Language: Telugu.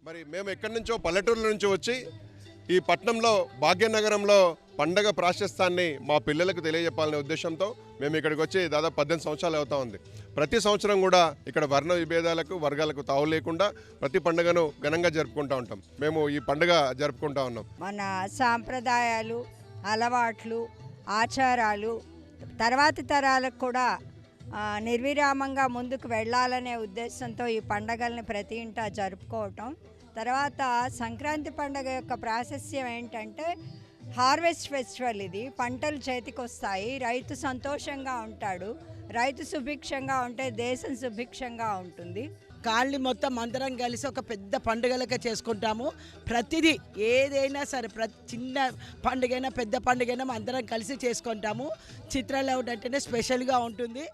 మరి మేము ఎక్కడి నుంచో పల్లెటూరుల నుంచి వచ్చి ఈ పట్టణంలో భాగ్యనగరంలో పండగ ప్రాశస్త్యాన్ని మా పిల్లలకు తెలియజెప్పాలనే ఉద్దేశంతో మేము ఇక్కడికి వచ్చి దాదాపు 18 సంవత్సరాలు అవుతా ఉంది. ప్రతి సంవత్సరం కూడా ఇక్కడ వర్ణ విభేదాలకు వర్గాలకు తావు లేకుండా ప్రతి పండుగను ఘనంగా జరుపుకుంటూ ఉంటాం. మేము ఈ పండుగ జరుపుకుంటా ఉన్నాం. మన సాంప్రదాయాలు, అలవాట్లు, ఆచారాలు తర్వాతి తరాలకు కూడా నిర్విరామంగా ముందుకు వెళ్ళాలనే ఉద్దేశంతో ఈ పండగల్ని ప్రతి ఇంటా జరుపుకోవటం. తర్వాత సంక్రాంతి పండుగ యొక్క ప్రాశస్త్యం ఏంటంటే హార్వెస్ట్ ఫెస్టివల్. ఇది పంటలు చేతికొస్తాయి, రైతు సంతోషంగా ఉంటాడు, రైతు సుభిక్షంగా ఉంటే దేశం సుభిక్షంగా ఉంటుంది. కాళ్ళని మొత్తం అందరం కలిసి ఒక పెద్ద పండుగలకే చేసుకుంటాము. ప్రతిదీ ఏదైనా సరే చిన్న పండుగైనా పెద్ద పండుగైనా అందరం కలిసి చేసుకుంటాము. చిత్రాలౌడ్ అంటేనే స్పెషల్గా ఉంటుంది.